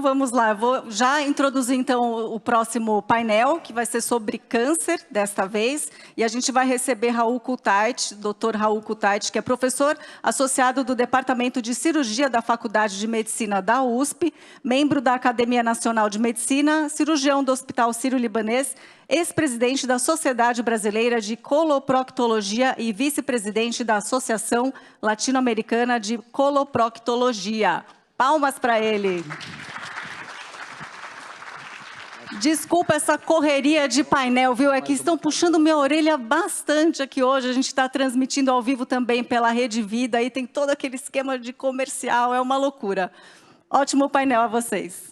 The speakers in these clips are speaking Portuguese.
vamos lá. Eu vou já introduzir então o próximo painel, que vai ser sobre câncer desta vez, e a gente vai receber Raul Kutait, Dr. Raul Kutait, que é professor associado do Departamento de Cirurgia da Faculdade de Medicina da USP, membro da Academia Nacional de Medicina, cirurgião do Hospital Sírio-Libanês, ex-presidente da Sociedade Brasileira de Coloproctologia e vice-presidente da Associação Latino-Americana de Coloproctologia. Palmas para ele. Desculpa essa correria de painel, viu? É que estão puxando minha orelha bastante aqui hoje. A gente está transmitindo ao vivo também pela Rede Vida. Aí tem todo aquele esquema de comercial, é uma loucura. Ótimo painel a vocês.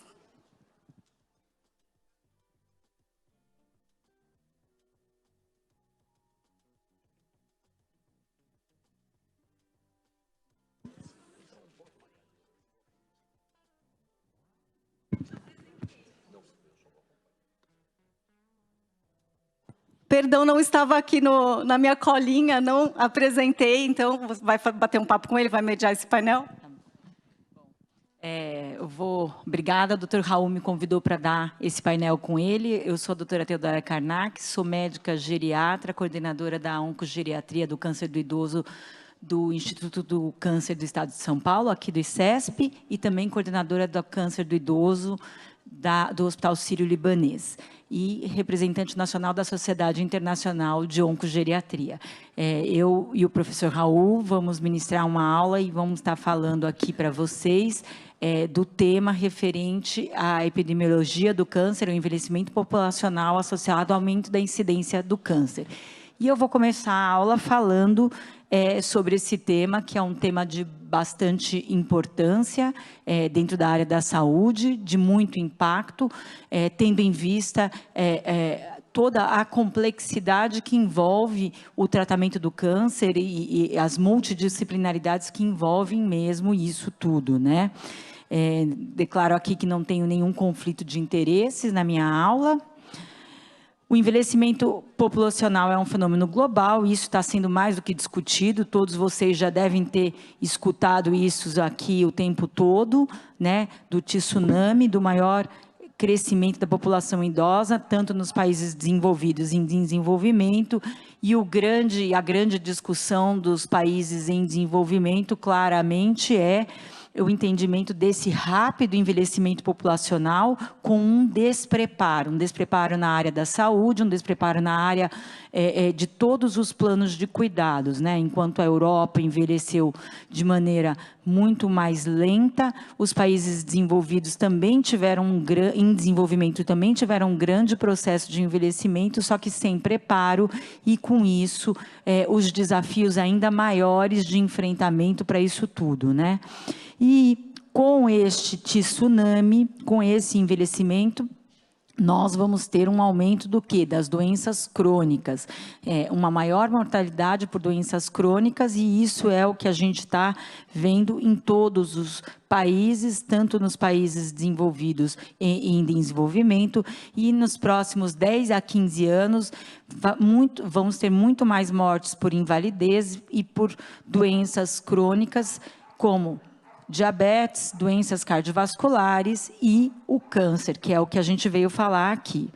Perdão, não estava aqui na minha colinha, não apresentei, então vai bater um papo com ele, vai mediar esse painel? Obrigada, doutor Raul me convidou para dar esse painel com ele. Eu sou a doutora Teodora Karnak, sou médica geriatra, coordenadora da Oncogeriatria do Câncer do Idoso do Instituto do Câncer do Estado de São Paulo, aqui do ICESP, e também coordenadora do Câncer do Idoso do Hospital Sírio-Libanês e representante nacional da Sociedade Internacional de Oncogeriatria. Eu e o professor Raul vamos ministrar uma aula e vamos estar falando aqui para vocês do tema referente à epidemiologia do câncer, o envelhecimento populacional associado ao aumento da incidência do câncer. E eu vou começar a aula falando sobre esse tema, que é um tema de bastante importância dentro da área da saúde, de muito impacto, tendo em vista toda a complexidade que envolve o tratamento do câncer e as multidisciplinaridades que envolvem mesmo isso tudo, né? Declaro aqui que não tenho nenhum conflito de interesses na minha aula. O envelhecimento populacional é um fenômeno global, e isso está sendo mais do que discutido, todos vocês já devem ter escutado isso aqui o tempo todo, né, do tsunami, do maior crescimento da população idosa, tanto nos países desenvolvidos e em desenvolvimento, e a grande discussão dos países em desenvolvimento claramente é o entendimento desse rápido envelhecimento populacional com um despreparo na área da saúde, um despreparo na área de todos os planos de cuidados, né? Enquanto a Europa envelheceu de maneira muito mais lenta, os países desenvolvidos também tiveram em desenvolvimento também tiveram um grande processo de envelhecimento, só que sem preparo, e com isso os desafios ainda maiores de enfrentamento para isso tudo, né? E com este tsunami, com esse envelhecimento, nós vamos ter um aumento do quê? Das doenças crônicas, uma maior mortalidade por doenças crônicas, e isso é o que a gente está vendo em todos os países, tanto nos países desenvolvidos e em desenvolvimento, e nos próximos 10 a 15 anos vamos ter muito mais mortes por invalidez e por doenças crônicas, como diabetes, doenças cardiovasculares e o câncer, que é o que a gente veio falar aqui.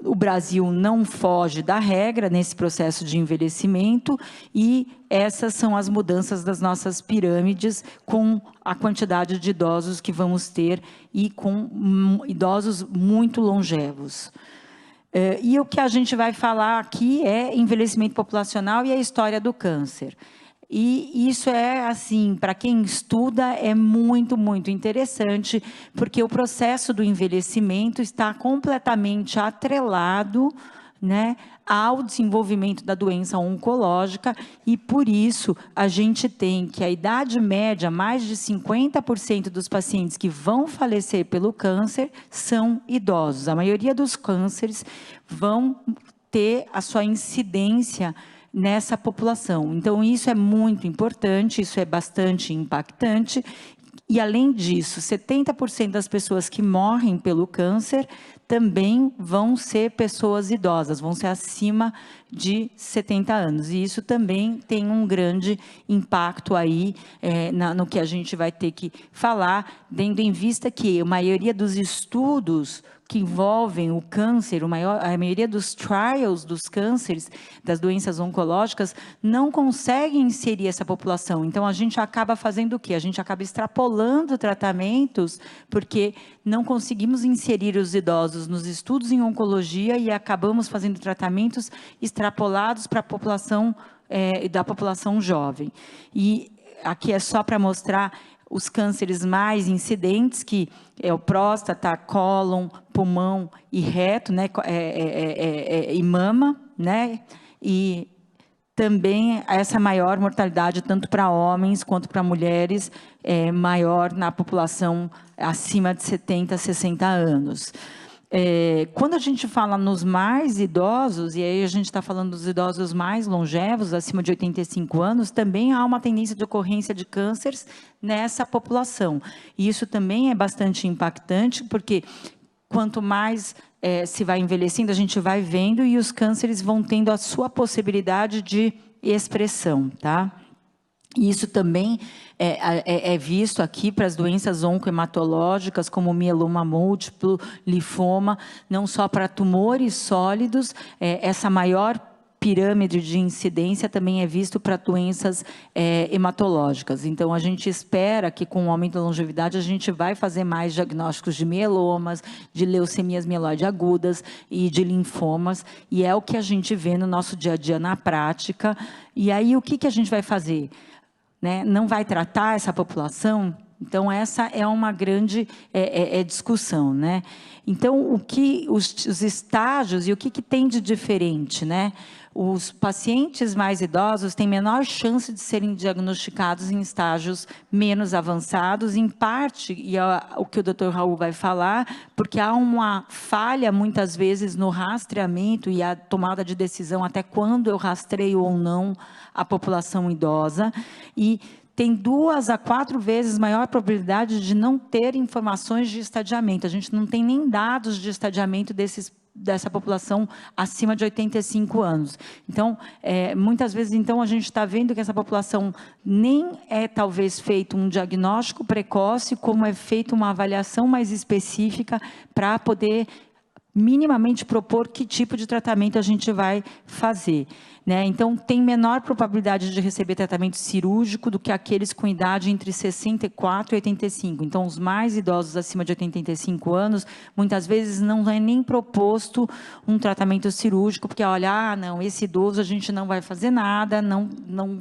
O Brasil não foge da regra nesse processo de envelhecimento, e essas são as mudanças das nossas pirâmides com a quantidade de idosos que vamos ter e com idosos muito longevos. E o que a gente vai falar aqui é envelhecimento populacional e a história do câncer. E isso assim, para quem estuda, é muito, muito interessante, porque o processo do envelhecimento está completamente atrelado, né, ao desenvolvimento da doença oncológica, e por isso a gente tem que a idade média, mais de 50% dos pacientes que vão falecer pelo câncer são idosos. A maioria dos cânceres vão ter a sua incidência nessa população. Então, isso é muito importante, isso é bastante impactante. E, além disso, 70% das pessoas que morrem pelo câncer também vão ser pessoas idosas, vão ser acima de 70 anos. E isso também tem um grande impacto aí no que a gente vai ter que falar, tendo em vista que a maioria dos estudos que envolvem o câncer, a maioria dos trials dos cânceres, das doenças oncológicas, não conseguem inserir essa população. Então, a gente acaba fazendo o quê? A gente acaba extrapolando tratamentos, porque não conseguimos inserir os idosos nos estudos em oncologia e acabamos fazendo tratamentos extrapolados para a população, da população jovem. E aqui é só para mostrar os cânceres mais incidentes, que é o próstata, cólon, pulmão e reto, né, e mama, né, e também essa maior mortalidade, tanto para homens quanto para mulheres, maior na população acima de 70, 60 anos. Quando a gente fala nos mais idosos, e aí a gente está falando dos idosos mais longevos, acima de 85 anos, também há uma tendência de ocorrência de cânceres nessa população. E isso também é bastante impactante, porque quanto mais se vai envelhecendo, a gente vai vendo, e os cânceres vão tendo a sua possibilidade de expressão, tá? Isso também é visto aqui para as doenças oncohematológicas, como mieloma múltiplo, linfoma, não só para tumores sólidos, essa maior pirâmide de incidência também é visto para doenças hematológicas. Então, a gente espera que, com o aumento da longevidade, a gente vai fazer mais diagnósticos de mielomas, de leucemias mieloide agudas e de linfomas, e é o que a gente vê no nosso dia a dia na prática. E aí, o que a gente vai fazer? Né? Não vai tratar essa população? Então, essa é uma grande discussão, né? Então, os estágios e o que tem de diferente, né? Os pacientes mais idosos têm menor chance de serem diagnosticados em estágios menos avançados, em parte, e é o que o Dr. Raul vai falar, porque há uma falha, muitas vezes, no rastreamento e a tomada de decisão, até quando eu rastreio ou não a população idosa, e tem 2 a 4 vezes maior probabilidade de não ter informações de estadiamento. A gente não tem nem dados de estadiamento dessa população acima de 85 anos. Então, muitas vezes, então, a gente está vendo que essa população nem é, talvez, feito um diagnóstico precoce, como é feita uma avaliação mais específica para poder minimamente propor que tipo de tratamento a gente vai fazer, né? Então, tem menor probabilidade de receber tratamento cirúrgico do que aqueles com idade entre 64 e 85. Então, os mais idosos acima de 85 anos, muitas vezes não é nem proposto um tratamento cirúrgico, porque, olha, não, esse idoso a gente não vai fazer nada, não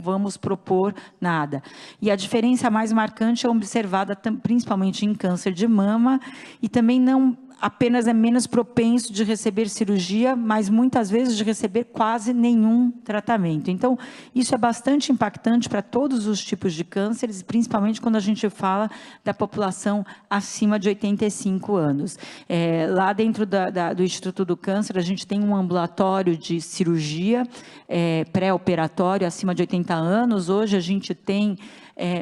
vamos propor nada. E a diferença mais marcante é observada principalmente em câncer de mama, e também não apenas é menos propenso de receber cirurgia, mas muitas vezes de receber quase nenhum tratamento. Então, isso é bastante impactante para todos os tipos de cânceres, principalmente quando a gente fala da população acima de 85 anos. Lá dentro do Instituto do Câncer, a gente tem um ambulatório de cirurgia pré-operatório acima de 80 anos. Hoje a gente tem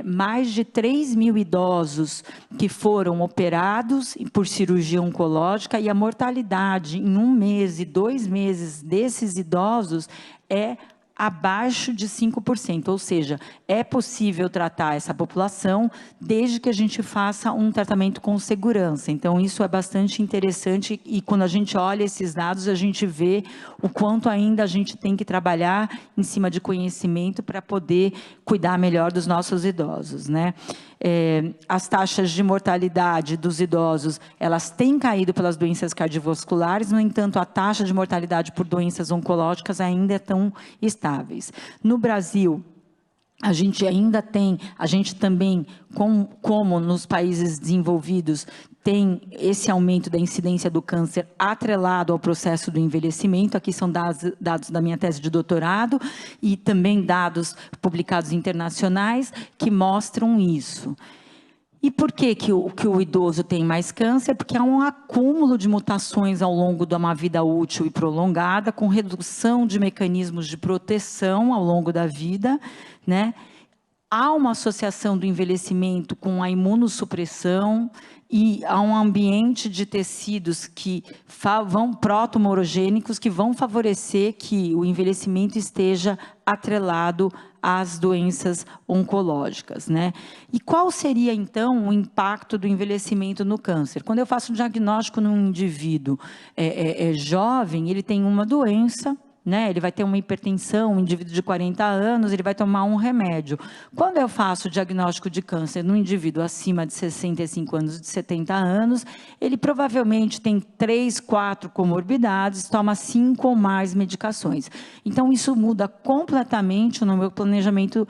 mais de 3 mil idosos que foram operados por cirurgia oncológica, e a mortalidade em 1 mês e 2 meses desses idosos é abaixo de 5%, ou seja, é possível tratar essa população desde que a gente faça um tratamento com segurança. Então, isso é bastante interessante, e quando a gente olha esses dados, a gente vê o quanto ainda a gente tem que trabalhar em cima de conhecimento para poder cuidar melhor dos nossos idosos, né? As taxas de mortalidade dos idosos, elas têm caído pelas doenças cardiovasculares, no entanto, a taxa de mortalidade por doenças oncológicas ainda é tão estáveis. No Brasil, a gente também, como nos países desenvolvidos, tem esse aumento da incidência do câncer atrelado ao processo do envelhecimento. Aqui são dados da minha tese de doutorado e também dados publicados internacionais que mostram isso. E por que o idoso tem mais câncer? Porque há um acúmulo de mutações ao longo de uma vida útil e prolongada, com redução de mecanismos de proteção ao longo da vida, né? há uma associação do envelhecimento com a imunossupressão e há um ambiente de tecidos que vão protomorogênicos, que vão favorecer que o envelhecimento esteja atrelado às doenças oncológicas, né? E qual seria, então, o impacto do envelhecimento no câncer? Quando eu faço um diagnóstico num indivíduo jovem, ele tem uma doença, né? Ele vai ter uma hipertensão, um indivíduo de 40 anos, ele vai tomar um remédio. Quando eu faço o diagnóstico de câncer no indivíduo acima de 65 anos, de 70 anos, ele provavelmente tem 3, 4 comorbidades, toma 5 ou mais medicações. Então, isso muda completamente no meu planejamento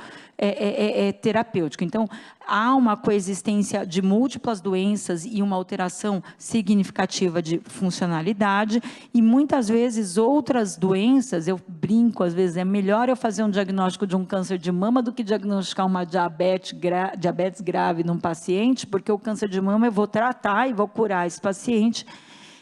terapêutico. Então, há uma coexistência de múltiplas doenças e uma alteração significativa de funcionalidade, e muitas vezes outras doenças, eu brinco, às vezes é melhor eu fazer um diagnóstico de um câncer de mama do que diagnosticar uma diabetes grave num paciente, porque o câncer de mama eu vou tratar e vou curar esse paciente,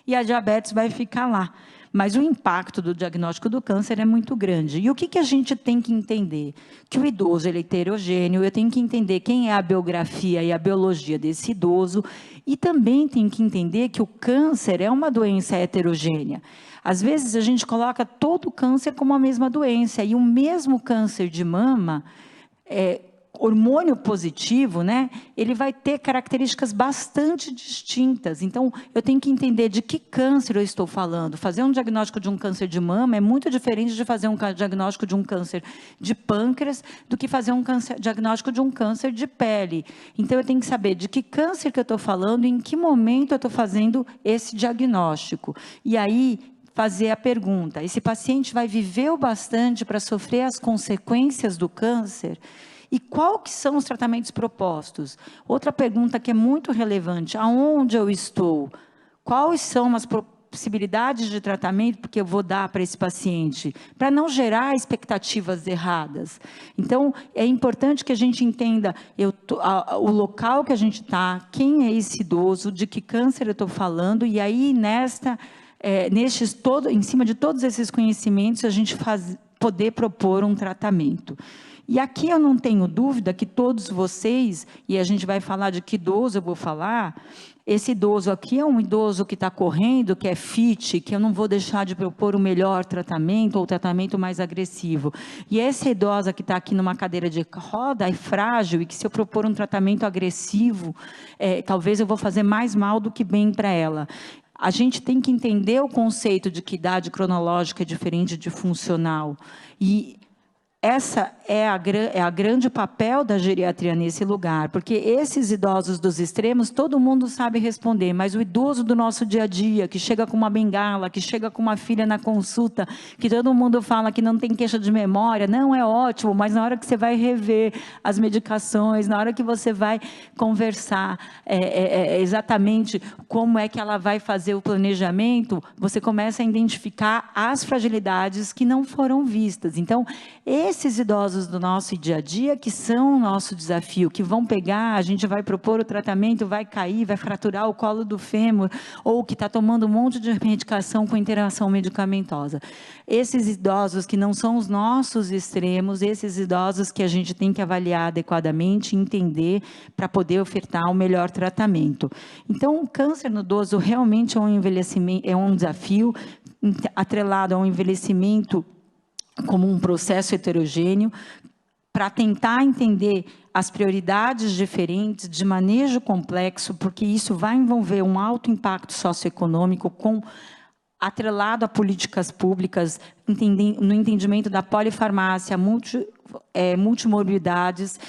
e a diabetes vai ficar lá. Mas o impacto do diagnóstico do câncer é muito grande. E o que a gente tem que entender? Que o idoso ele é heterogêneo, eu tenho que entender quem é a biografia e a biologia desse idoso, e também tenho que entender que o câncer é uma doença heterogênea. Às vezes a gente coloca todo o câncer como a mesma doença, e o mesmo câncer de mama, hormônio positivo, né, ele vai ter características bastante distintas. Então, eu tenho que entender de que câncer eu estou falando. Fazer um diagnóstico de um câncer de mama é muito diferente de fazer um diagnóstico de um câncer de pâncreas do que fazer um diagnóstico de um câncer de pele. Então, eu tenho que saber de que câncer que eu estou falando e em que momento eu estou fazendo esse diagnóstico. E aí, fazer a pergunta, esse paciente vai viver o bastante para sofrer as consequências do câncer? E qual que são os tratamentos propostos? Outra pergunta que é muito relevante, aonde eu estou? Quais são as possibilidades de tratamento que eu vou dar para esse paciente? Para não gerar expectativas erradas. Então, é importante que a gente entenda o local que a gente está, quem é esse idoso, de que câncer eu estou falando, e aí, em cima de todos esses conhecimentos, a gente poder propor um tratamento. E aqui eu não tenho dúvida que todos vocês, e a gente vai falar de que idoso eu vou falar, esse idoso aqui é um idoso que está correndo, que é fit, que eu não vou deixar de propor o melhor tratamento, ou o tratamento mais agressivo. E essa idosa que está aqui numa cadeira de roda é frágil, e que se eu propor um tratamento agressivo, talvez eu vou fazer mais mal do que bem para ela. A gente tem que entender o conceito de que idade cronológica é diferente de funcional. E essa é a grande papel da geriatria nesse lugar, porque esses idosos dos extremos, todo mundo sabe responder, mas o idoso do nosso dia a dia, que chega com uma bengala, que chega com uma filha na consulta, que todo mundo fala que não tem queixa de memória, não, é ótimo, mas na hora que você vai rever as medicações, na hora que você vai conversar exatamente como é que ela vai fazer o planejamento, você começa a identificar as fragilidades que não foram vistas. Então, esses idosos do nosso dia a dia, que são o nosso desafio, que vão pegar, a gente vai propor o tratamento, vai cair, vai fraturar o colo do fêmur, ou que está tomando um monte de medicação com interação medicamentosa. Esses idosos que não são os nossos extremos, esses idosos que a gente tem que avaliar adequadamente, entender, para poder ofertar o melhor tratamento. Então, o câncer no idoso realmente é um envelhecimento, é um desafio atrelado a um envelhecimento como um processo heterogêneo, para tentar entender as prioridades diferentes, de manejo complexo, porque isso vai envolver um alto impacto socioeconômico, atrelado a políticas públicas, no entendimento da polifarmácia, multimorbidades,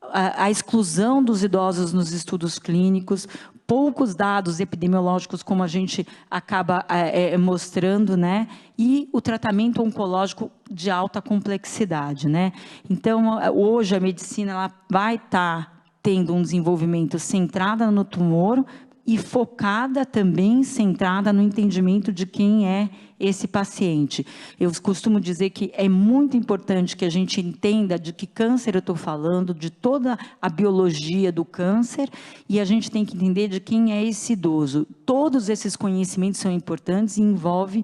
a exclusão dos idosos nos estudos clínicos, poucos dados epidemiológicos, como a gente acaba mostrando, né? E o tratamento oncológico de alta complexidade, né? Então, hoje a medicina ela vai estar tendo um desenvolvimento centrado no tumor e focada também, centrada no entendimento de quem é esse paciente. Eu costumo dizer que é muito importante que a gente entenda de que câncer eu estou falando, de toda a biologia do câncer, e a gente tem que entender de quem é esse idoso. Todos esses conhecimentos são importantes e envolve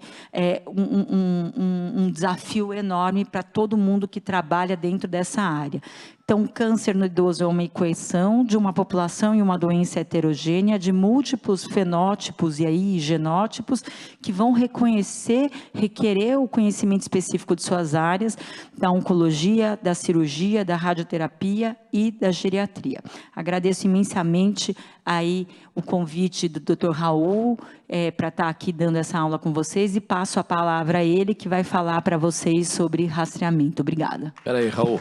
um desafio enorme para todo mundo que trabalha dentro dessa área. Então, Então, câncer no idoso é uma equação de uma população e uma doença heterogênea de múltiplos fenótipos e aí genótipos que vão requerer o conhecimento específico de suas áreas, da oncologia, da cirurgia, da radioterapia e da geriatria. Agradeço imensamente aí o convite do Dr. Raul para estar aqui dando essa aula com vocês e passo a palavra a ele, que vai falar para vocês sobre rastreamento. Obrigada. Espera aí, Raul.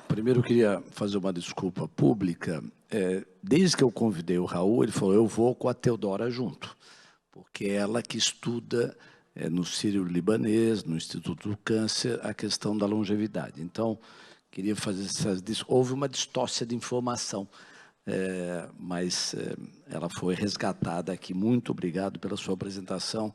Primeiro eu queria fazer uma desculpa pública. Desde que eu convidei o Raul, ele falou, eu vou com a Teodora junto, porque é ela que estuda no Sírio-Libanês, no Instituto do Câncer, a questão da longevidade. Então, queria fazer houve uma distócia de informação, mas ela foi resgatada aqui. Muito obrigado pela sua apresentação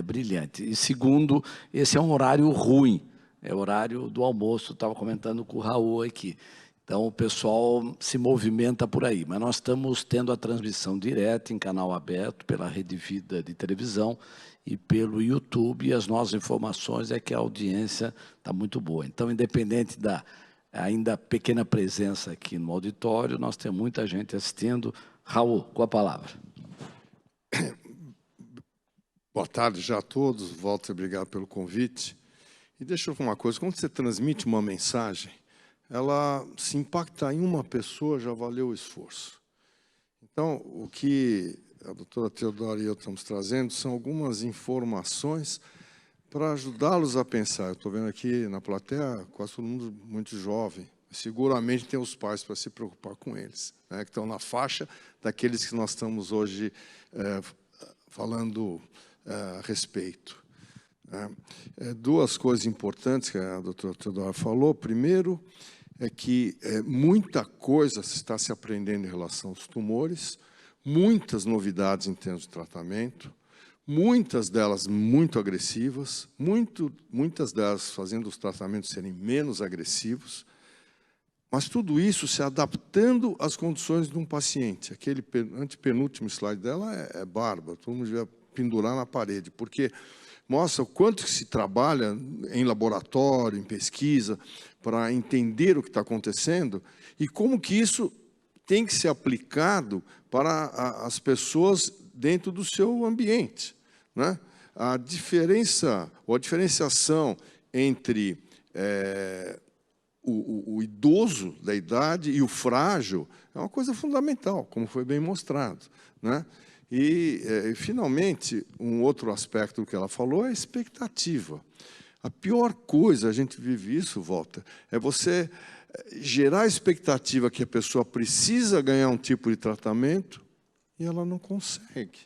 brilhante. E segundo, esse é um horário ruim, é o horário do almoço, estava comentando com o Raul aqui. Então, o pessoal se movimenta por aí. Mas nós estamos tendo a transmissão direta em canal aberto pela Rede Vida de televisão e pelo YouTube. E as nossas informações é que a audiência está muito boa. Então, independente da ainda pequena presença aqui no auditório, nós temos muita gente assistindo. Raul, com a palavra. Boa tarde já a todos. Walter, obrigado pelo convite. E deixa eu falar uma coisa, quando você transmite uma mensagem, ela se impactar em uma pessoa, já valeu o esforço. Então, o que a doutora Teodora e eu estamos trazendo são algumas informações para ajudá-los a pensar. Eu estou vendo aqui na plateia quase todo mundo muito jovem. Seguramente tem os pais para se preocupar com eles, né, que estão na faixa daqueles que nós estamos hoje falando a respeito. Duas coisas importantes que a doutora Teodora falou. Primeiro, é que muita coisa está se aprendendo em relação aos tumores, muitas novidades em termos de tratamento, muitas delas muito agressivas, muitas delas fazendo os tratamentos serem menos agressivos, mas tudo isso se adaptando às condições de um paciente. Aquele antepenúltimo slide dela é bárbaro, todo mundo devia pendurar na parede, porque mostra o quanto que se trabalha em laboratório, em pesquisa, para entender o que está acontecendo e como que isso tem que ser aplicado para as pessoas dentro do seu ambiente, né? A diferença, ou a diferenciação entre o idoso da idade e o frágil é uma coisa fundamental, como foi bem mostrado, né? E, finalmente, um outro aspecto que ela falou é a expectativa. A pior coisa, a gente vive isso, Walter, é você gerar a expectativa que a pessoa precisa ganhar um tipo de tratamento e ela não consegue.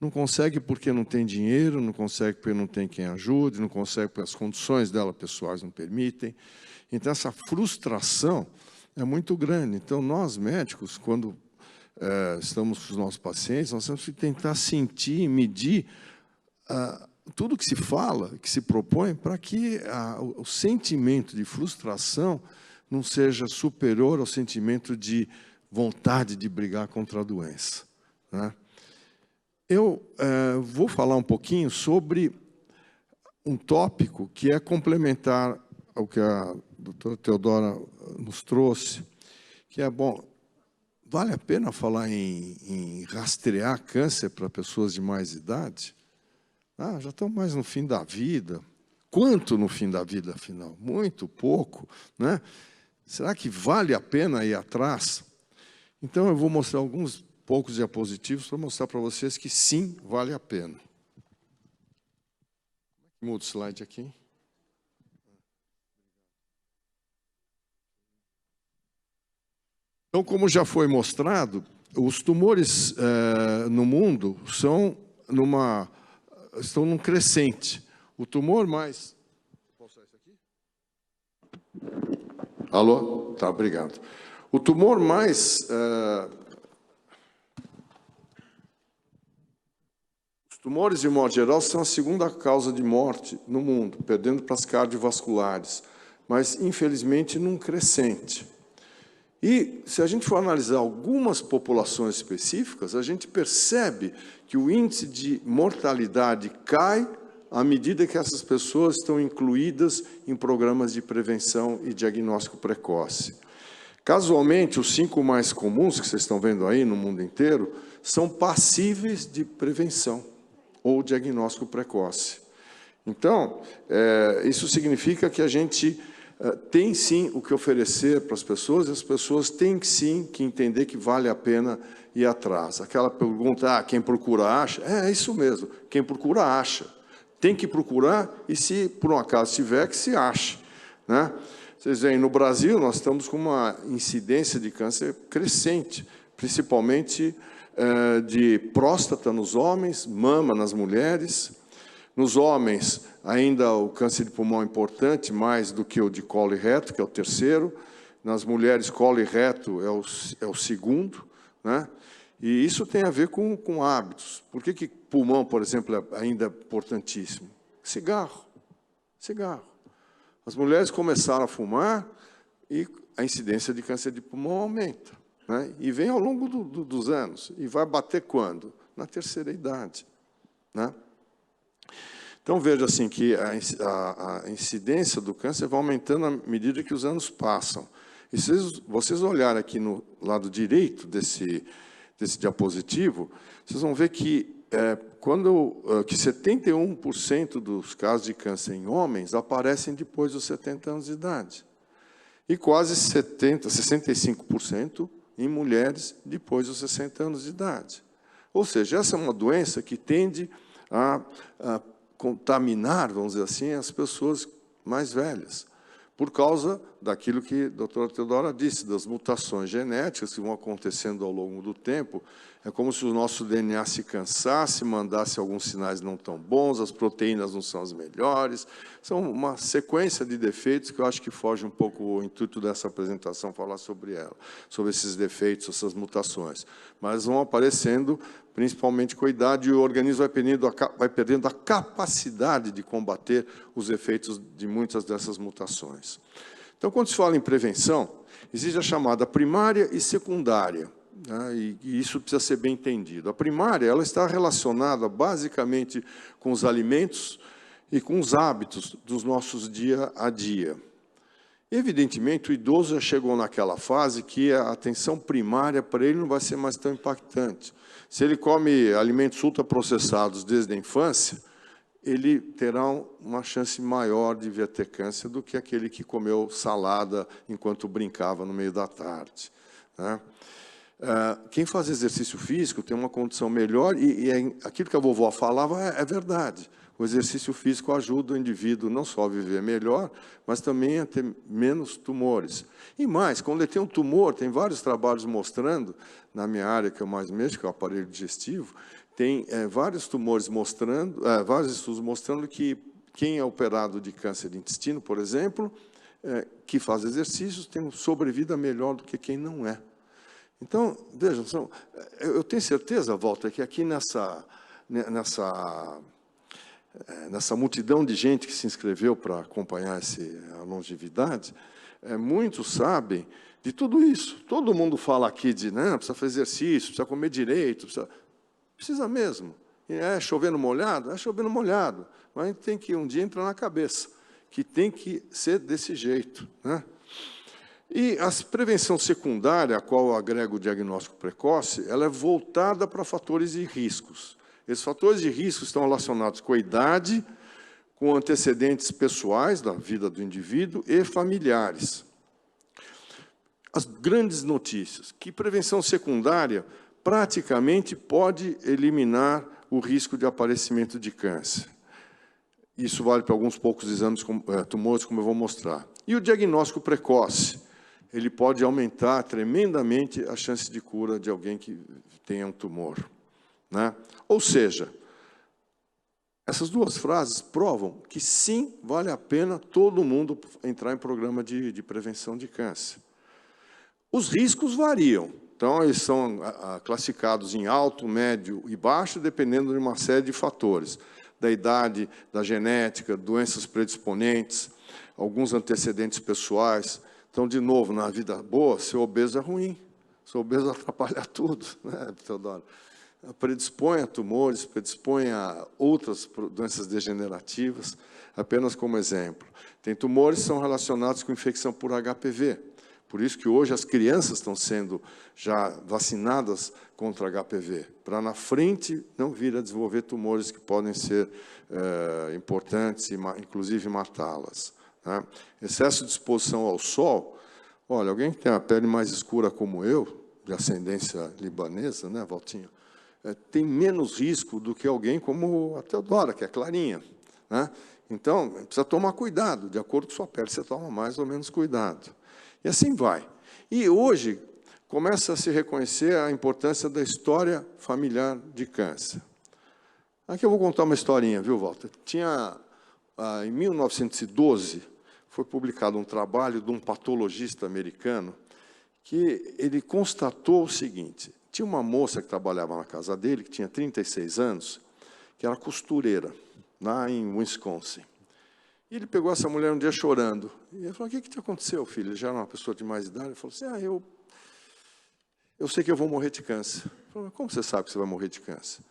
Não consegue porque não tem dinheiro, não consegue porque não tem quem ajude, não consegue porque as condições dela pessoais não permitem. Então, essa frustração é muito grande. Então, nós médicos, quando estamos com os nossos pacientes, nós temos que tentar sentir e medir tudo que se fala, que se propõe, para que o sentimento de frustração não seja superior ao sentimento de vontade de brigar contra a doença, né? Eu vou falar um pouquinho sobre um tópico que é complementar ao que a doutora Teodora nos trouxe, que é, bom, vale a pena falar em rastrear câncer para pessoas de mais idade? Já estão mais no fim da vida. Quanto no fim da vida, afinal? Muito pouco, né? Será que vale a pena ir atrás? Então, eu vou mostrar alguns poucos diapositivos para mostrar para vocês que sim, vale a pena. Muda o slide aqui. Então, como já foi mostrado, os tumores no mundo estão num crescente. O tumor mais... Posso usar isso aqui? Alô? Tá, obrigado. O tumor mais... Os tumores, de modo geral, são a segunda causa de morte no mundo, perdendo para as cardiovasculares, mas, infelizmente, num crescente. E, se a gente for analisar algumas populações específicas, a gente percebe que o índice de mortalidade cai à medida que essas pessoas estão incluídas em programas de prevenção e diagnóstico precoce. Casualmente, os 5 mais comuns, que vocês estão vendo aí no mundo inteiro, são passíveis de prevenção ou diagnóstico precoce. Então, isso significa que a gente tem, sim, o que oferecer para as pessoas, e as pessoas têm, sim, que entender que vale a pena ir atrás. Aquela pergunta, quem procura acha? É isso mesmo, quem procura acha. Tem que procurar e, se por um acaso tiver, que se ache, né? Vocês veem, no Brasil, nós estamos com uma incidência de câncer crescente, principalmente de próstata nos homens, mama nas mulheres. Nos homens, ainda o câncer de pulmão é importante, mais do que o de colo e reto, que é o terceiro. Nas mulheres, colo e reto é o segundo, né? E isso tem a ver com hábitos. Por que pulmão, por exemplo, é ainda importantíssimo? Cigarro. Cigarro. As mulheres começaram a fumar e a incidência de câncer de pulmão aumenta, né? E vem ao longo dos anos. E vai bater quando? Na terceira idade, né? Então, veja assim, que a incidência do câncer vai aumentando à medida que os anos passam. E se vocês olharem aqui no lado direito desse diapositivo, vocês vão ver que, que 71% dos casos de câncer em homens aparecem depois dos 70 anos de idade. E quase 65% em mulheres depois dos 60 anos de idade. Ou seja, essa é uma doença que tende a contaminar, vamos dizer assim, as pessoas mais velhas, por causa daquilo que a doutora Teodora disse, das mutações genéticas que vão acontecendo ao longo do tempo. É como se o nosso DNA se cansasse, mandasse alguns sinais não tão bons, as proteínas não são as melhores. São uma sequência de defeitos que eu acho que foge um pouco o intuito dessa apresentação, falar sobre ela, sobre esses defeitos, essas mutações. Mas vão aparecendo, principalmente com a idade, e o organismo vai perdendo a capacidade de combater os efeitos de muitas dessas mutações. Então, quando se fala em prevenção, existe a chamada primária e secundária, né? E isso precisa ser bem entendido. A primária, ela está relacionada basicamente com os alimentos e com os hábitos dos nossos dia a dia. Evidentemente, o idoso já chegou naquela fase que a atenção primária para ele não vai ser mais tão impactante. Se ele come alimentos ultraprocessados desde a infância, ele terá uma chance maior de vir a ter câncer do que aquele que comeu salada enquanto brincava no meio da tarde, né? Quem faz exercício físico tem uma condição melhor, e aquilo que a vovó falava é verdade. O exercício físico ajuda o indivíduo não só a viver melhor, mas também a ter menos tumores. E mais, quando ele tem um tumor, tem vários trabalhos mostrando, na minha área que eu mais mexo, que é o aparelho digestivo, tem vários tumores mostrando, vários estudos mostrando que quem é operado de câncer de intestino, por exemplo, que faz exercícios, tem uma sobrevida melhor do que quem não é. Então, vejam, eu tenho certeza, Walter, que aqui nessa multidão de gente que se inscreveu para acompanhar a longevidade, muitos sabem de tudo isso. Todo mundo fala aqui de, né, precisa fazer exercício, precisa comer direito, precisa mesmo. É chover no molhado? É chover no molhado. Mas a gente tem que um dia entrar na cabeça, que tem que ser desse jeito, né? E a prevenção secundária, a qual eu agrego o diagnóstico precoce, ela é voltada para fatores de riscos. Esses fatores de risco estão relacionados com a idade, com antecedentes pessoais da vida do indivíduo e familiares. As grandes notícias, que prevenção secundária praticamente pode eliminar o risco de aparecimento de câncer. Isso vale para alguns poucos exames, tumores, como eu vou mostrar. E o diagnóstico precoce, ele pode aumentar tremendamente a chance de cura de alguém que tenha um tumor, né? Ou seja, essas duas frases provam que sim, vale a pena todo mundo entrar em programa de prevenção de câncer. Os riscos variam, então eles são classificados em alto, médio e baixo, dependendo de uma série de fatores, da idade, da genética, doenças predisponentes, alguns antecedentes pessoais. Então, de novo, na vida boa, ser obeso é ruim. Ser obeso atrapalha tudo, né, Teodoro? predispõe a tumores, predispõe a outras doenças degenerativas, apenas como exemplo. Tem tumores que são relacionados com infecção por HPV. Por isso que hoje as crianças estão sendo já vacinadas contra HPV, para na frente não vir a desenvolver tumores que podem ser importantes e, inclusive, matá-las. Né? Excesso de exposição ao sol. Olha, alguém que tem a pele mais escura como eu, de ascendência libanesa, né, Valtinho, tem menos risco do que alguém como a Teodora, que é clarinha. Né? Então, precisa tomar cuidado. De acordo com sua pele, você toma mais ou menos cuidado. E assim vai. E hoje começa a se reconhecer a importância da história familiar de câncer. Aqui eu vou contar uma historinha, viu, Walter? Em 1912, foi publicado um trabalho de um patologista americano que ele constatou o seguinte: tinha uma moça que trabalhava na casa dele, que tinha 36 anos, que era costureira, lá em Wisconsin. E ele pegou essa mulher um dia chorando. E ele falou: o que te aconteceu, filho? Ele já era uma pessoa de mais idade. Ele falou assim: eu sei que eu vou morrer de câncer. Ele falou: como você sabe que você vai morrer de câncer?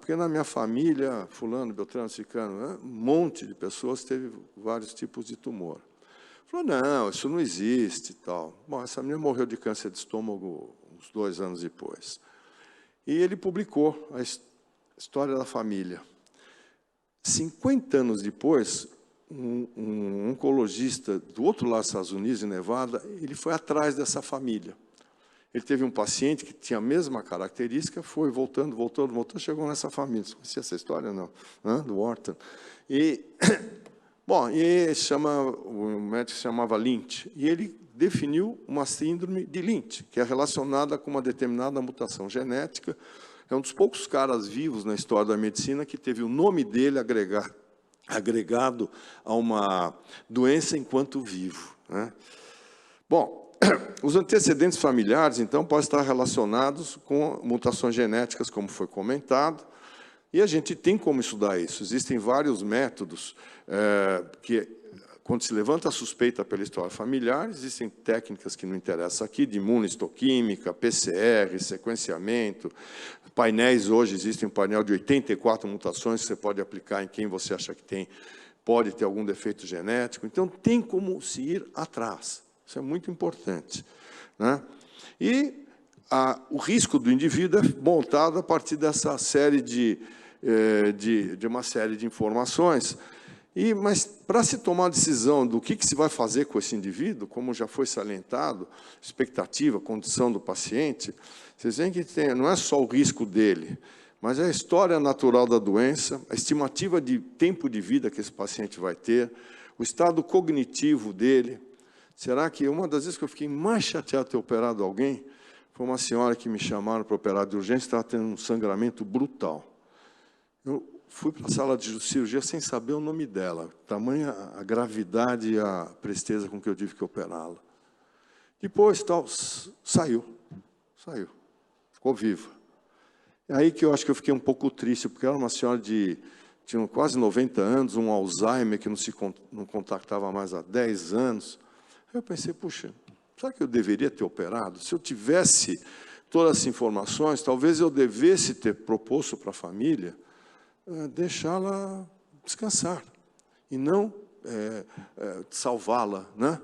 Porque na minha família, fulano, beltrano, ciclano, né, um monte de pessoas teve vários tipos de tumor. Ele falou: não, isso não existe e tal. Bom, essa menina morreu de câncer de estômago uns 2 anos depois. E ele publicou a história da família. 50 anos depois, um oncologista do outro lado dos Estados Unidos, em Nevada, ele foi atrás dessa família. Ele teve um paciente que tinha a mesma característica, foi voltando, chegou nessa família. Você conhecia essa história, não? Do Wharton. E, bom, o médico se chamava Lynch, e ele definiu uma síndrome de Lynch, que é relacionada com uma determinada mutação genética. É um dos poucos caras vivos na história da medicina que teve o nome dele agregado a uma doença enquanto vivo. Né? Bom, os antecedentes familiares, então, podem estar relacionados com mutações genéticas, como foi comentado, e a gente tem como estudar isso. Existem vários métodos que, quando se levanta a suspeita pela história familiar, existem técnicas que não interessam aqui, de imunohistoquímica, PCR, sequenciamento, painéis. Hoje existe um painel de 84 mutações que você pode aplicar em quem você acha que pode ter algum defeito genético. Então, tem como se ir atrás. Isso é muito importante. Né? E o risco do indivíduo é montado a partir dessa série de uma série de informações. Mas, para se tomar a decisão do que se vai fazer com esse indivíduo, como já foi salientado, expectativa, condição do paciente, vocês veem que não é só o risco dele, mas é a história natural da doença, a estimativa de tempo de vida que esse paciente vai ter, o estado cognitivo dele. Será que uma das vezes que eu fiquei mais chateado de ter operado alguém foi uma senhora que me chamaram para operar de urgência, estava tendo um sangramento brutal. Eu fui para a sala de cirurgia sem saber o nome dela, tamanha a gravidade e a presteza com que eu tive que operá-la. Depois, saiu, ficou viva. É aí que eu acho que eu fiquei um pouco triste, porque era uma senhora tinha quase 90 anos, um Alzheimer que não contactava mais há 10 anos. Eu pensei: puxa, será que eu deveria ter operado? Se eu tivesse todas as informações, talvez eu devesse ter proposto para a família deixá-la descansar e não salvá-la, né?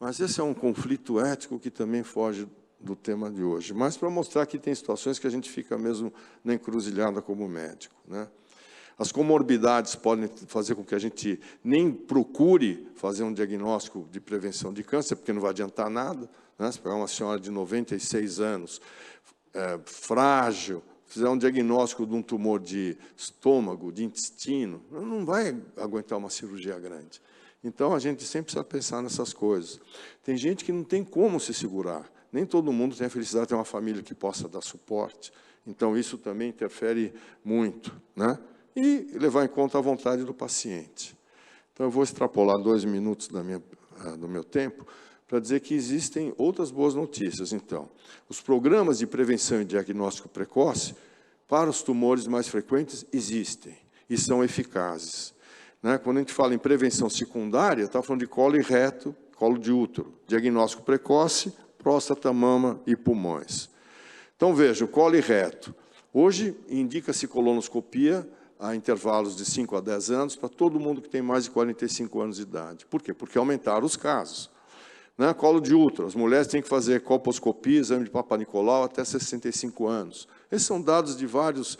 Mas esse é um conflito ético que também foge do tema de hoje. Mas para mostrar que tem situações que a gente fica mesmo na encruzilhada como médico, né? As comorbidades podem fazer com que a gente nem procure fazer um diagnóstico de prevenção de câncer, porque não vai adiantar nada. Né? Se pegar uma senhora de 96 anos, frágil, fizer um diagnóstico de um tumor de estômago, de intestino, não vai aguentar uma cirurgia grande. Então, a gente sempre precisa pensar nessas coisas. Tem gente que não tem como se segurar. Nem todo mundo tem a felicidade de ter uma família que possa dar suporte. Então, isso também interfere muito, né? E levar em conta a vontade do paciente. Então, eu vou extrapolar 2 minutos do meu tempo para dizer que existem outras boas notícias. Então, os programas de prevenção e diagnóstico precoce para os tumores mais frequentes existem e são eficazes. Né? Quando a gente fala em prevenção secundária, está falando de colo e reto, colo de útero, diagnóstico precoce, próstata, mama e pulmões. Então, veja, o colo e reto. Hoje, indica-se colonoscopia a intervalos de 5 a 10 anos para todo mundo que tem mais de 45 anos de idade. Por quê? Porque aumentaram os casos. Né? Colo de útero, as mulheres têm que fazer colposcopia, exame de Papa Nicolau até 65 anos. Esses são dados de vários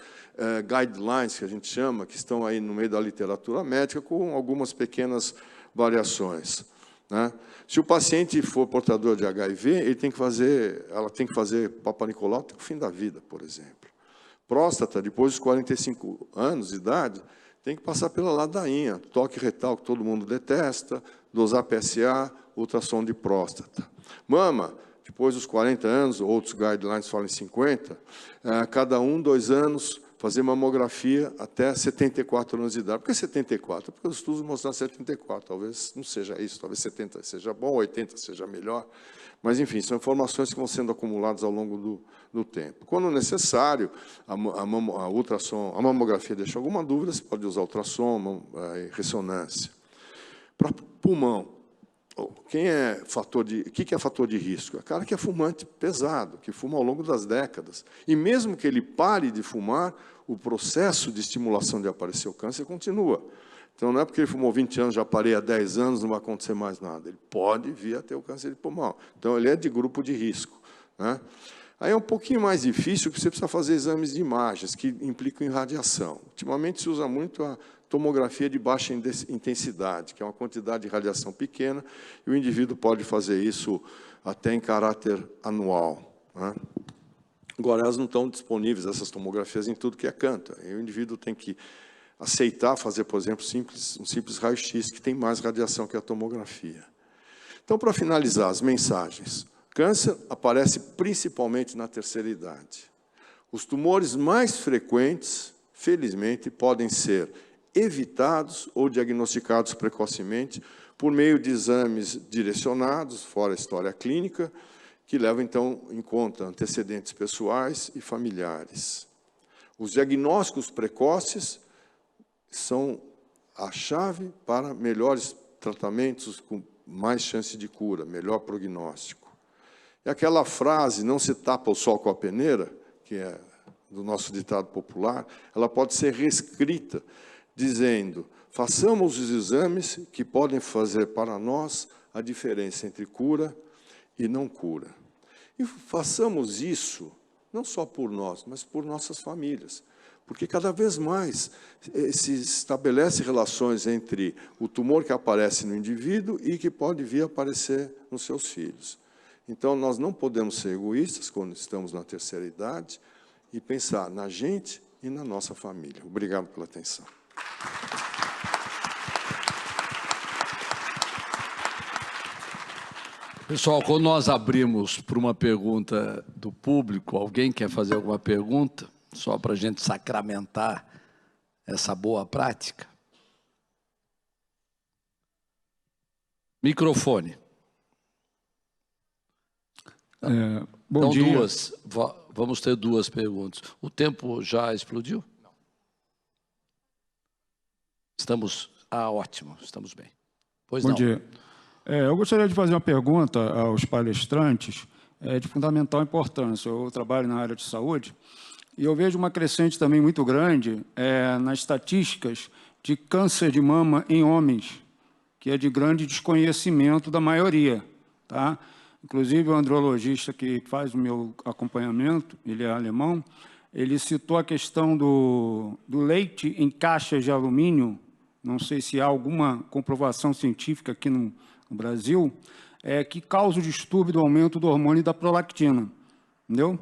guidelines, que a gente chama, que estão aí no meio da literatura médica, com algumas pequenas variações. Né? Se o paciente for portador de HIV, ela tem que fazer Papa Nicolau até o fim da vida, por exemplo. Próstata, depois dos 45 anos de idade, tem que passar pela ladainha, toque retal, que todo mundo detesta, dosar PSA, ultrassom de próstata. Mama, depois dos 40 anos, outros guidelines falam em 50, cada 2 anos, fazer mamografia até 74 anos de idade. Por que 74? Porque os estudos mostram 74, talvez não seja isso, talvez 70 seja bom, 80 seja melhor. Mas, enfim, são informações que vão sendo acumuladas ao longo do tempo. Quando necessário, a mamografia deixa alguma dúvida, você pode usar ultrassom, ressonância. Para pulmão, o que é fator de risco? É o cara que é fumante pesado, que fuma ao longo das décadas. E mesmo que ele pare de fumar, o processo de estimulação de aparecer o câncer continua. Então, não é porque ele fumou 20 anos, já parei há 10 anos, não vai acontecer mais nada. Ele pode vir a ter o câncer de pulmão. Então, ele é de grupo de risco. Né? Aí é um pouquinho mais difícil, porque você precisa fazer exames de imagens, que implicam em radiação. Ultimamente, se usa muito a tomografia de baixa intensidade, que é uma quantidade de radiação pequena, e o indivíduo pode fazer isso até em caráter anual. Né? Agora, elas não estão disponíveis, essas tomografias, em tudo que é canto. E o indivíduo tem que aceitar fazer, por exemplo, um simples raio-x, que tem mais radiação que a tomografia. Então, para finalizar as mensagens, câncer aparece principalmente na terceira idade. Os tumores mais frequentes, felizmente, podem ser evitados ou diagnosticados precocemente por meio de exames direcionados, fora a história clínica, que levam, então, em conta antecedentes pessoais e familiares. Os diagnósticos precoces são a chave para melhores tratamentos com mais chance de cura, melhor prognóstico. E aquela frase, não se tapa o sol com a peneira, que é do nosso ditado popular, ela pode ser reescrita, dizendo, façamos os exames que podem fazer para nós a diferença entre cura e não cura. E façamos isso, não só por nós, mas por nossas famílias. Porque cada vez mais se estabelece relações entre o tumor que aparece no indivíduo e que pode vir a aparecer nos seus filhos. Então, nós não podemos ser egoístas quando estamos na terceira idade e pensar na gente e na nossa família. Obrigado pela atenção. Pessoal, quando nós abrimos para uma pergunta do público, alguém quer fazer alguma pergunta? Só para a gente sacramentar essa boa prática. Microfone. Bom dia. Vamos ter 2 perguntas. O tempo já explodiu? Não. Estamos... ótimo, estamos bem. Pois não. Bom dia. Eu gostaria de fazer uma pergunta aos palestrantes de fundamental importância. Eu trabalho na área de saúde e eu vejo uma crescente também muito grande nas estatísticas de câncer de mama em homens, que é de grande desconhecimento da maioria. Tá? Inclusive, o andrologista que faz o meu acompanhamento, ele é alemão, ele citou a questão do leite em caixas de alumínio, não sei se há alguma comprovação científica aqui no Brasil, que causa o distúrbio do aumento do hormônio da prolactina. Entendeu?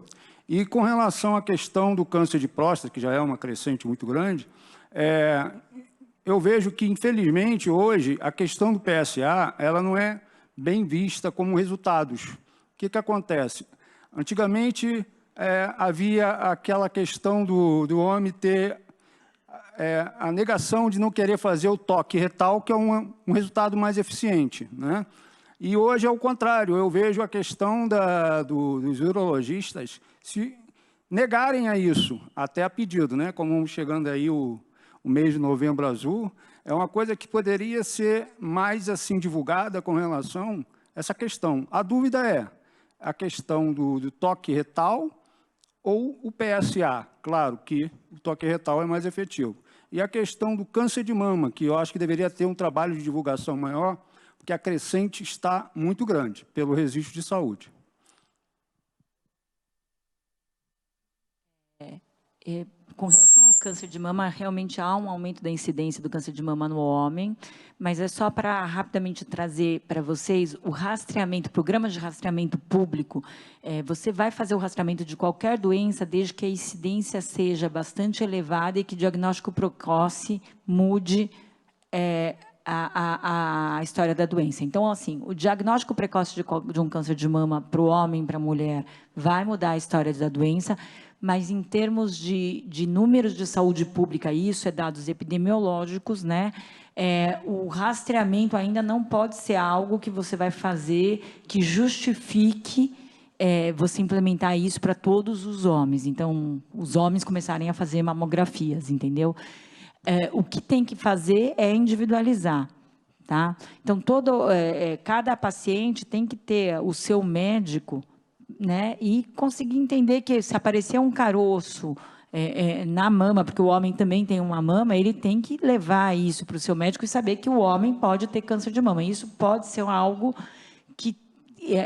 E com relação à questão do câncer de próstata, que já é uma crescente muito grande, eu vejo que, infelizmente, hoje, a questão do PSA ela não é bem vista como resultados. O que acontece? Antigamente, havia aquela questão do homem ter a negação de não querer fazer o toque retal, que é um resultado mais eficiente. Né? E hoje é o contrário, eu vejo a questão dos urologistas se negarem a isso, até a pedido, né? Como chegando aí o mês de Novembro Azul, é uma coisa que poderia ser mais assim divulgada com relação a essa questão. A dúvida é a questão do toque retal ou o PSA? Claro que o toque retal é mais efetivo. E a questão do câncer de mama, que eu acho que deveria ter um trabalho de divulgação maior, porque a crescente está muito grande pelo registro de saúde. Com relação ao câncer de mama, realmente há um aumento da incidência do câncer de mama no homem, mas é só para rapidamente trazer para vocês o rastreamento, programas de rastreamento público. Você vai fazer o rastreamento de qualquer doença desde que a incidência seja bastante elevada e que o diagnóstico precoce mude a história da doença. Então, assim, o diagnóstico precoce de um câncer de mama para o homem e para a mulher vai mudar a história da doença, mas em termos de números de saúde pública, isso é dados epidemiológicos, né? O rastreamento ainda não pode ser algo que você vai fazer que justifique você implementar isso para todos os homens. Então, os homens começarem a fazer mamografias, entendeu? O que tem que fazer é individualizar, tá? Então, cada paciente tem que ter o seu médico, né, e conseguir entender que se aparecer um caroço na mama, porque o homem também tem uma mama, ele tem que levar isso para o seu médico e saber que o homem pode ter câncer de mama. Isso pode ser algo que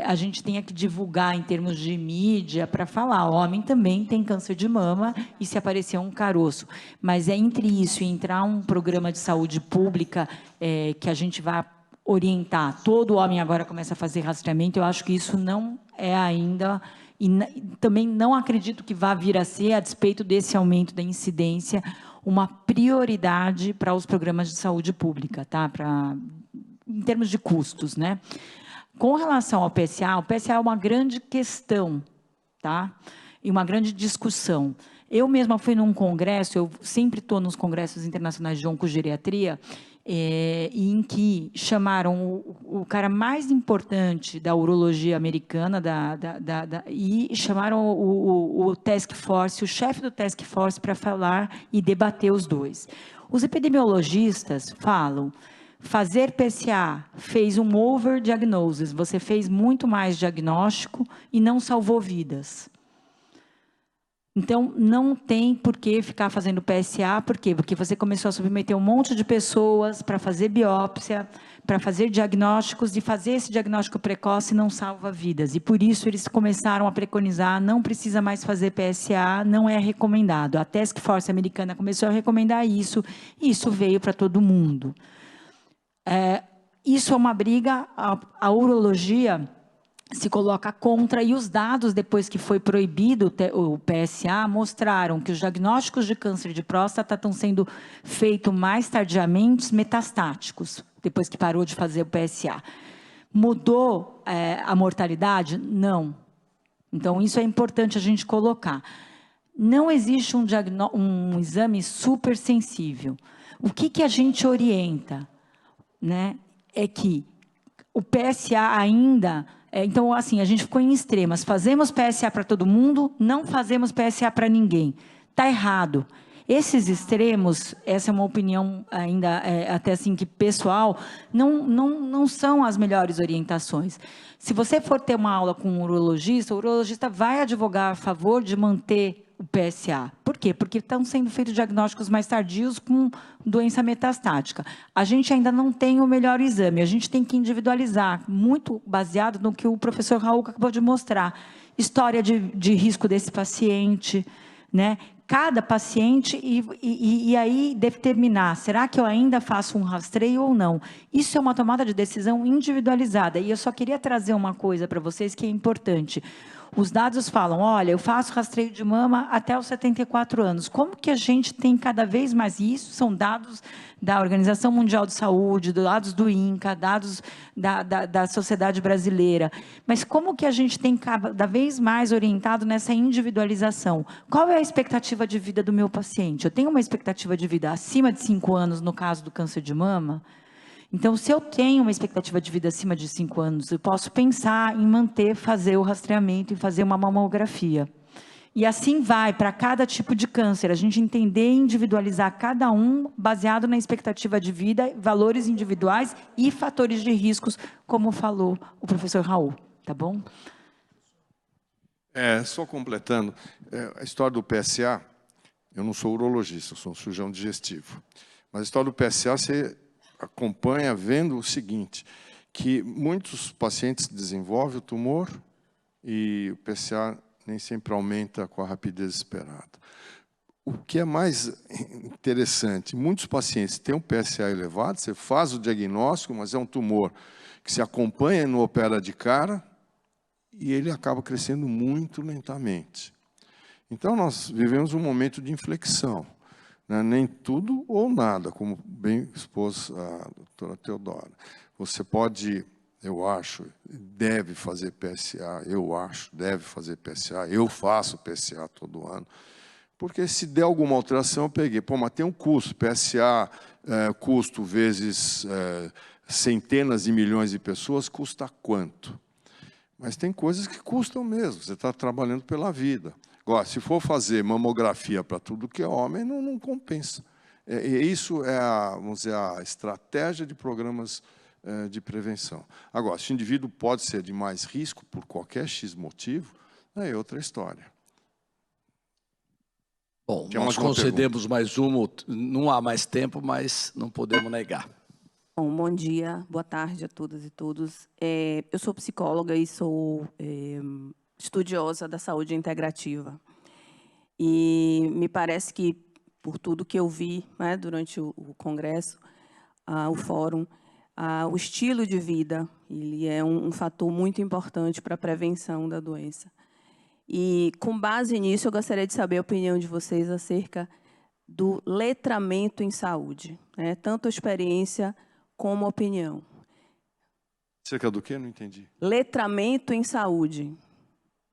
a gente tenha que divulgar em termos de mídia para falar, o homem também tem câncer de mama e se aparecer um caroço. Mas entre isso e entrar um programa de saúde pública que a gente vai orientar, todo homem agora começa a fazer rastreamento, eu acho que isso não é ainda, e também não acredito que vá vir a ser, a despeito desse aumento da incidência, uma prioridade para os programas de saúde pública, tá? Em termos de custos, né? Com relação ao PSA, o PSA é uma grande questão, tá? E uma grande discussão. Eu mesma fui num congresso, eu sempre estou nos congressos internacionais de oncogeriatria, em que chamaram o cara mais importante da urologia americana e chamaram o task force, o chefe do task force para falar e debater os dois. Os epidemiologistas falam, fazer PSA fez um overdiagnosis, você fez muito mais diagnóstico e não salvou vidas. Então, não tem por que ficar fazendo PSA, por quê? Porque você começou a submeter um monte de pessoas para fazer biópsia, para fazer diagnósticos, e fazer esse diagnóstico precoce não salva vidas. E por isso eles começaram a preconizar, não precisa mais fazer PSA, não é recomendado. A Task Force americana começou a recomendar isso, e isso veio para todo mundo. Isso é uma briga, a urologia se coloca contra, e os dados, depois que foi proibido o PSA, mostraram que os diagnósticos de câncer de próstata estão sendo feitos mais tardiamente metastáticos, depois que parou de fazer o PSA. Mudou a mortalidade? Não. Então, isso é importante a gente colocar. Não existe um exame super sensível. O que a gente orienta, né, é que o PSA ainda... Então, assim, a gente ficou em extremas. Fazemos PSA para todo mundo, não fazemos PSA para ninguém. Está errado. Esses extremos, essa é uma opinião ainda até assim que pessoal, não são as melhores orientações. Se você for ter uma aula com um urologista, o urologista vai advogar a favor de manter o PSA. Por quê? Porque estão sendo feitos diagnósticos mais tardios com doença metastática. A gente ainda não tem o melhor exame, a gente tem que individualizar, muito baseado no que o professor Raul acabou de mostrar. História de risco desse paciente, né? Cada paciente, e aí determinar, será que eu ainda faço um rastreio ou não? Isso é uma tomada de decisão individualizada. E eu só queria trazer uma coisa para vocês que é importante. Os dados falam, olha, eu faço rastreio de mama até os 74 anos. Como que a gente tem cada vez mais isso? São dados da Organização Mundial de Saúde, dados do INCA, dados da Sociedade Brasileira. Mas como que a gente tem cada vez mais orientado nessa individualização? Qual é a expectativa de vida do meu paciente? Eu tenho uma expectativa de vida acima de 5 anos no caso do câncer de mama? Então, se eu tenho uma expectativa de vida acima de 5 anos, eu posso pensar em fazer o rastreamento e fazer uma mamografia. E assim vai para cada tipo de câncer, a gente entender e individualizar cada um baseado na expectativa de vida, valores individuais e fatores de riscos, como falou o professor Raul, tá bom? Só completando, a história do PSA, eu não sou urologista, eu sou um cirurgião digestivo, mas a história do PSA você acompanha vendo o seguinte, que muitos pacientes desenvolvem o tumor e o PSA nem sempre aumenta com a rapidez esperada. O que é mais interessante, muitos pacientes têm um PSA elevado, você faz o diagnóstico, mas é um tumor que se acompanha e não opera de cara, e ele acaba crescendo muito lentamente. Então, nós vivemos um momento de inflexão, né? Nem tudo ou nada, como bem expôs a doutora Teodora. Você pode, eu acho, deve fazer PSA, deve fazer PSA, eu faço PSA todo ano, porque se der alguma alteração, eu peguei, mas tem um custo, PSA, custo vezes centenas de milhões de pessoas, custa quanto? Mas tem coisas que custam mesmo, você está trabalhando pela vida. Agora, se for fazer mamografia para tudo que é homem, não compensa. Isso é vamos dizer, a estratégia de programas de prevenção. Agora, se o indivíduo pode ser de mais risco por qualquer X motivo, é outra história. Bom, nós concedemos mais uma, não há mais tempo, mas não podemos negar. Bom dia, boa tarde a todas e todos. Eu sou psicóloga e sou estudiosa da saúde integrativa. E me parece que, por tudo que eu vi, né, durante o congresso, o fórum, o estilo de vida ele é um fator muito importante para a prevenção da doença. E, com base nisso, eu gostaria de saber a opinião de vocês acerca do letramento em saúde, né? Tanto a experiência como a opinião. Acerca do quê? Não entendi. Letramento em saúde.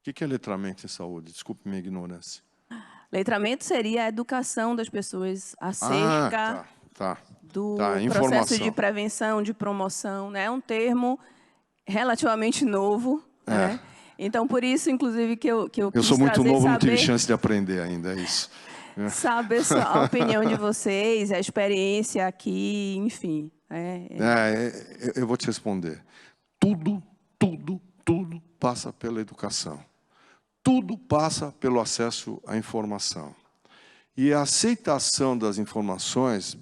O que é letramento em saúde? Desculpe minha ignorância. Letramento seria a educação das pessoas acerca do processo de prevenção, de promoção, né? É um termo relativamente novo, né? Então, por isso, inclusive, que eu quis sou muito novo, saber, não tive chance de aprender ainda, é isso. Saber a opinião de vocês, a experiência aqui, enfim. Eu vou te responder. Tudo passa pela educação. Tudo passa pelo acesso à informação. E a aceitação das informações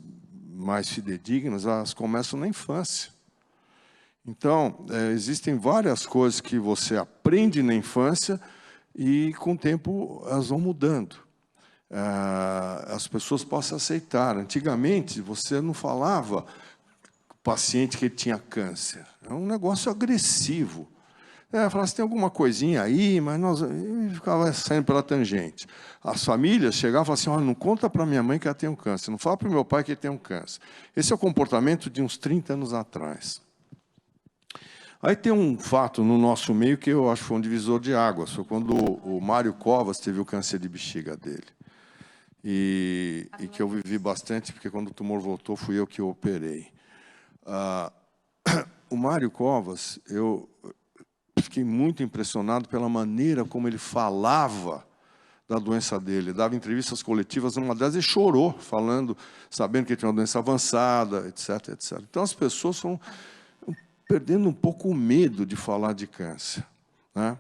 mais fidedignas, elas começam na infância. Então, existem várias coisas que você aprende na infância e, com o tempo, elas vão mudando. As pessoas possam aceitar. Antigamente, você não falava com o paciente que ele tinha câncer. É um negócio agressivo. Falava, você tem alguma coisinha aí, mas nós ficava saindo pela tangente. As famílias chegavam e falavam assim, olha, não conta para minha mãe que ela tem um câncer, não fala para o meu pai que ele tem um câncer. Esse é o comportamento de uns 30 anos atrás. Aí tem um fato no nosso meio que eu acho que foi um divisor de águas. Foi quando o Mário Covas teve o câncer de bexiga dele. E que eu vivi bastante, porque quando o tumor voltou, fui eu que o operei. O Mário Covas, eu fiquei muito impressionado pela maneira como ele falava da doença dele. Ele dava entrevistas coletivas, numa delas ele chorou, sabendo que ele tinha uma doença avançada, etc, etc. Então as pessoas estão perdendo um pouco o medo de falar de câncer, né?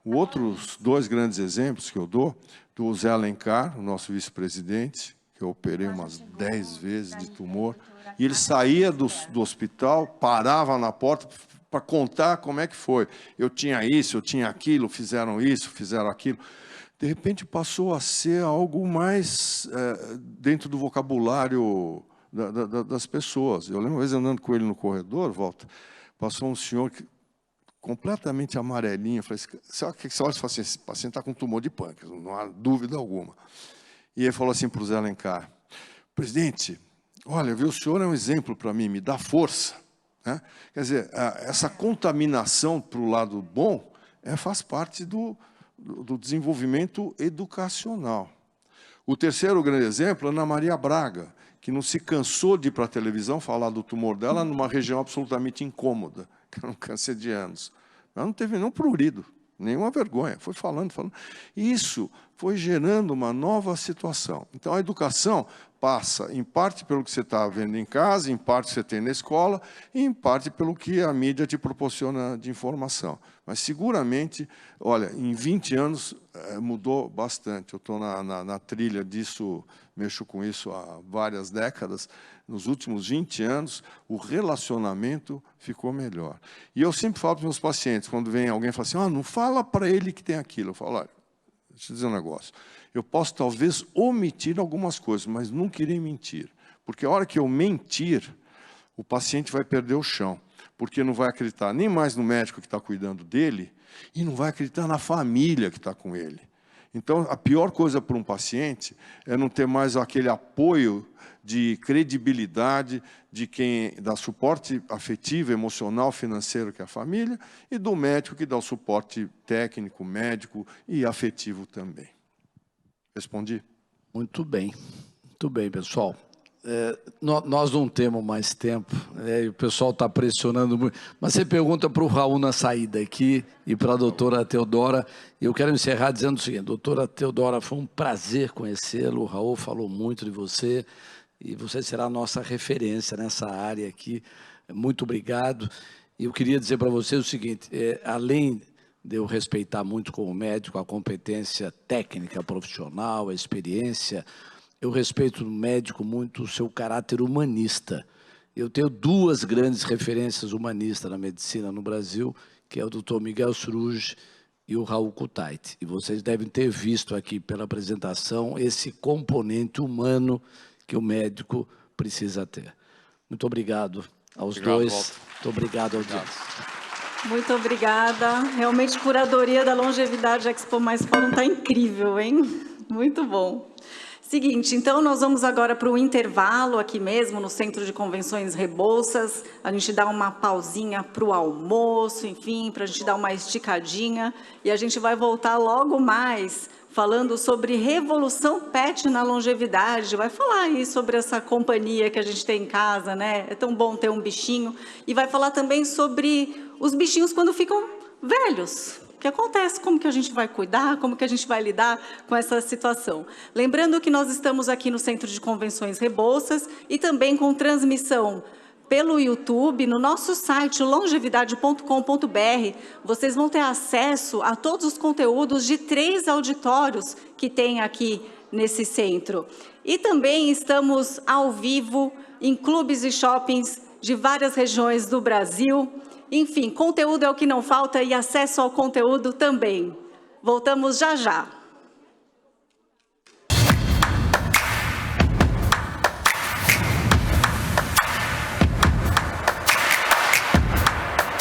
Outros dois grandes exemplos que eu dou, do Zé Alencar, o nosso vice-presidente, que eu operei umas 10 vezes de tumor, e ele saía do hospital, parava na porta para contar como é que foi. Eu tinha isso, eu tinha aquilo, fizeram isso, fizeram aquilo. De repente passou a ser algo mais dentro do vocabulário das pessoas. Eu lembro uma vez andando com ele no corredor, passou um senhor completamente amarelinho. Eu falei, sabe o que você olha e fala assim, esse paciente está com tumor de pâncreas, não há dúvida alguma. E ele falou assim para o Zé Alencar, presidente, olha, viu, o senhor é um exemplo para mim, me dá força. Né? Quer dizer, essa contaminação para o lado bom faz parte do desenvolvimento educacional. O terceiro grande exemplo é Ana Maria Braga, que não se cansou de ir para a televisão falar do tumor dela numa região absolutamente incômoda, que era um câncer de anos. Ela não teve nenhum prurido, nenhuma vergonha, foi falando. E isso foi gerando uma nova situação. Então, a educação passa, em parte, pelo que você está vendo em casa, em parte você tem na escola, e em parte pelo que a mídia te proporciona de informação. Mas, seguramente, olha, em 20 anos mudou bastante. Eu estou na trilha disso, mexo com isso há várias décadas. Nos últimos 20 anos, o relacionamento ficou melhor. E eu sempre falo para os meus pacientes, quando vem alguém e fala assim, não fala para ele que tem aquilo. Eu falo, olha, deixa eu dizer um negócio. Eu posso, talvez, omitir algumas coisas, mas nunca irei mentir. Porque a hora que eu mentir, o paciente vai perder o chão. Porque não vai acreditar nem mais no médico que está cuidando dele e não vai acreditar na família que está com ele. Então, a pior coisa para um paciente é não ter mais aquele apoio de credibilidade de quem dá suporte afetivo, emocional, financeiro, que é a família, e do médico que dá o suporte técnico, médico e afetivo também. Respondi? Muito bem, pessoal. Nós não temos mais tempo, e o pessoal está pressionando muito, mas você pergunta para o Raul na saída aqui e para a doutora Teodora, e eu quero encerrar dizendo o seguinte, doutora Teodora, foi um prazer conhecê-lo, o Raul falou muito de você, e você será a nossa referência nessa área aqui, muito obrigado, e eu queria dizer para você o seguinte, além de eu respeitar muito como médico a competência técnica, profissional, a experiência, eu respeito no médico muito o seu caráter humanista. Eu tenho duas grandes referências humanistas na medicina no Brasil, que é o Dr. Miguel Suruge e o Raul Kutait. E vocês devem ter visto aqui pela apresentação esse componente humano que o médico precisa ter. Muito obrigado aos dois. Walter. Muito obrigado, audiência. Muito obrigada. Realmente, curadoria da Longevidade Expo Mais Fórum está incrível, hein? Muito bom. Seguinte, então nós vamos agora para o intervalo aqui mesmo, no Centro de Convenções Rebouças. A gente dá uma pausinha para o almoço, enfim, para a gente dar uma esticadinha. E a gente vai voltar logo mais falando sobre revolução pet na longevidade. Vai falar aí sobre essa companhia que a gente tem em casa, né? É tão bom ter um bichinho. E vai falar também sobre os bichinhos quando ficam velhos. O que acontece, como que a gente vai cuidar, como que a gente vai lidar com essa situação. Lembrando que nós estamos aqui no Centro de Convenções Rebouças e também com transmissão pelo YouTube, no nosso site longevidade.com.br, vocês vão ter acesso a todos os conteúdos de 3 auditórios que tem aqui nesse centro. E também estamos ao vivo em clubes e shoppings de várias regiões do Brasil. Enfim, conteúdo é o que não falta e acesso ao conteúdo também. Voltamos já já.